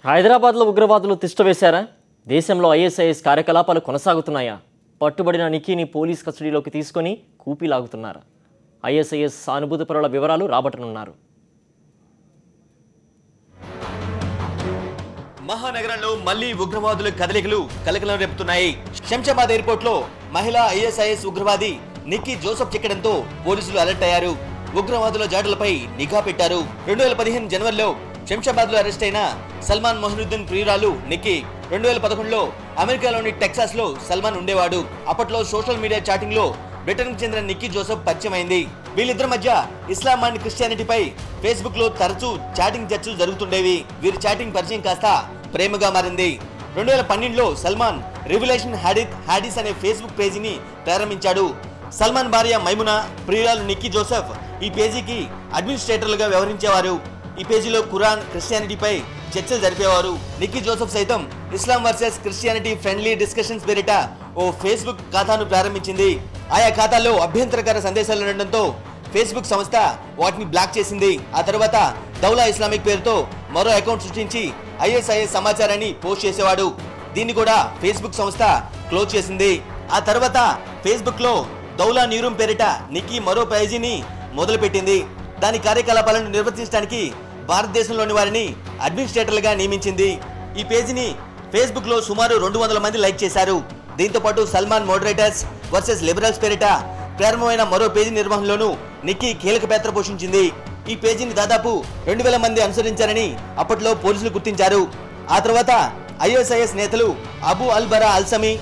హైదరాబాద్లో ఉగ్రవాదులు తిష్టవేశారా? దేశంలో ఐఎస్ఐఎస్ కార్యకలాపాలు కొనసాగుతున్నాయా? పట్టుబడిన నిక్కీని పోలీస్ కస్టడీలోకి తీసుకొని కూపీలాగుతున్నారా? ఐఎస్ఐఎస్ సానుభూతిపరుల వివరాలు రాబట్టనున్నారు. మహానగరంలో మళ్లీ ఉగ్రవాదుల కదలికలు కలకలం రేపుతున్నాయి. శంషాబాద్ ఎయిర్పోర్ట్లో మహిళా ఐఎస్ఐఎస్ ఉగ్రవాది నిక్కీ జోసెఫ్ చిక్కడంతో పోలీసులు అలర్ట్ అయ్యారు. ఉగ్రవాదుల జాడలపై నిఘా పెట్టారు. 2015 జనవరిలో శంషాబాద్ లో అరెస్ట్ అయిన సల్మాన్ మొహినుద్దీన్ ప్రియురాలు నిక్కీ 2011లో అమెరికాలోని టెక్సాస్ లో సల్మాన్ ఉండేవాడు. అప్పట్లో సోషల్ మీడియా చాటింగ్ లో బ్రిటన్ కు చెందిన నిక్కీ జోసెఫ్ పరిచయం అయింది. వీళ్ళిద్దరి మధ్య ఇస్లాం అండ్ క్రిస్టియానిటీపై ఫేస్బుక్ లో తరచూ చాటింగ్ చర్చలు జరుగుతుండేవి. వీరి చాటింగ్ పరిచయం కాస్త ప్రేమగా మారింది. 2012లో సల్మాన్ రివిలేషన్ హాడిస్ అనే ఫేస్బుక్ పేజీని ప్రారంభించాడు. సల్మాన్ భార్య మైమునా, ప్రియురాలు నిక్కీ జోసెఫ్ ఈ పేజీకి అడ్మినిస్ట్రేటర్లుగా వ్యవహరించేవారు. ఈ పేజీలో ఖురాన్, క్రిస్టియానిటీపై చర్చలు జరిపేవారు. నిక్కీ జోసెఫ్ సైతం ఇస్లాం వర్సెస్ క్రిస్టియానిటీ ఫ్రెండ్లీ డిస్కషన్స్ పేరిట ఓ ఫేస్బుక్ ఖాతాను ప్రారంభించింది. ఆయా ఖాతాల్లో అభ్యంతరకర సందేశాలు ఉండడంతో ఫేస్బుక్ సంస్థ వాటిని బ్లాక్ చేసింది. ఆ తర్వాత దౌలా ఇస్లామిక్ పేరుతో మరో అకౌంట్ సృష్టించి ఐఎస్ఐఎస్ సమాచారాన్ని పోస్ట్ చేసేవాడు. దీన్ని కూడా ఫేస్బుక్ సంస్థ క్లోజ్ చేసింది. ఆ తర్వాత ఫేస్బుక్ లో దౌలా న్యూరూమ్ పేరిట నిక్కీ మరో పేజీని మొదలుపెట్టింది. దాని కార్యకలాపాలను నిర్వర్తించడానికి భారతదేశంలోని వారిని అడ్మినిస్ట్రేటర్లుగా నియమించింది. ఈ పేజీని ఫేస్బుక్ లో సుమారు 200 మంది లైక్ చేశారు. దీంతో పాటు సల్మాన్ మోడరేటర్స్ వర్సెస్ లిబరల్స్ పేరిట ప్రారంభమైన మరో పేజీ నిర్వహణలోనూ నిక్కీ కీలక పాత్ర పోషించింది. ఈ పేజీని దాదాపు 2000 మంది అనుసరించారని అప్పట్లో పోలీసులు గుర్తించారు. ఆ తర్వాత ఐఎస్ఐఎస్ నేతలు అబు అల్ బరా అల్సమీ,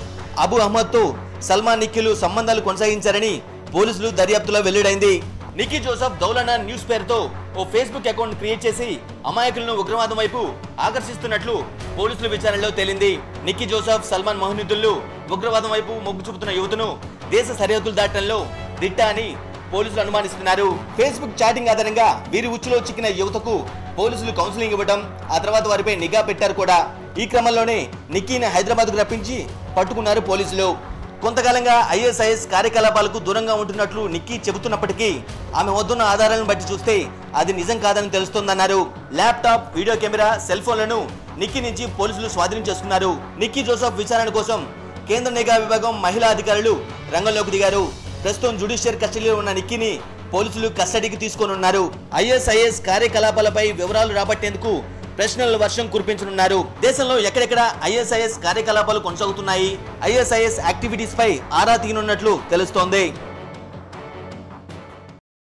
అబు అహ్మద్ తో సల్మాన్ నిక్కీలు సంబంధాలు కొనసాగించారని పోలీసులు దర్యాప్తులో వెల్లడైంది. నిక్కీ జోసెఫ్ దౌలానా న్యూస్ పేరుతో ఓ ఫేస్బుక్ అకౌంట్ క్రియేట్ చేసి అమాయకులను ఉగ్రవాదం వైపు ఆకర్షిస్తున్నట్లు పోలీసుల విచారణలో తేలింది. నిక్కీ జోసెఫ్, సల్మాన్ మొహినుద్దీన్లు ఉగ్రవాదం వైపు మొగ్గు చూపుతున్న యువతను దేశ సరిహద్దులు దాటడంలో దిట్ట అని పోలీసులు అనుమానిస్తున్నారు. ఫేస్బుక్ చాటింగ్ ఆధారంగా వీరి ఉచ్చులో చిక్కిన యువతకు పోలీసులు కౌన్సిలింగ్ ఇవ్వడం, ఆ తర్వాత వారిపై నిఘా పెట్టారు కూడా. ఈ క్రమంలోనే నిక్కీని హైదరాబాద్కు రప్పించి పట్టుకున్నారు పోలీసులు. కొంతకాలంగా ఐఎస్ఐఎస్ కార్యకలాపాలకు దూరంగా ఉంటున్నట్లు నిక్కీ చెబుతున్నప్పటికీ ఆమె వద్దున్న ఆధారాలను బట్టి చూస్తే అది నిజం కాదని తెలుస్తోందన్నారు. ల్యాప్టాప్, వీడియో కెమెరా, సెల్ ఫోన్లను నిక్కీ నుంచి పోలీసులు స్వాధీనం చేసుకున్నారు. నిక్కీ జోసెఫ్ విచారణ కోసం కేంద్ర నిఘా విభాగం మహిళా అధికారులు రంగంలోకి దిగారు. ప్రస్తుతం జ్యుడిషియల్ కస్టడీలో ఉన్న నిక్కీని పోలీసులు కస్టడీకి తీసుకోనున్నారు. ఐఎస్ఐఎస్ కార్యకలాపాలపై వివరాలు రాబట్టేందుకు ప్రశ్నల వర్షం కురిపించనున్నారు. దేశంలో ఎక్కడెక్కడ ఐఎస్ఐఎస్ కార్యకలాపాలు కొనసాగుతున్నాయి, ఐఎస్ఐఎస్ యాక్టివిటీస్ పై ఆరా తీయనున్నట్లు తెలుస్తోంది.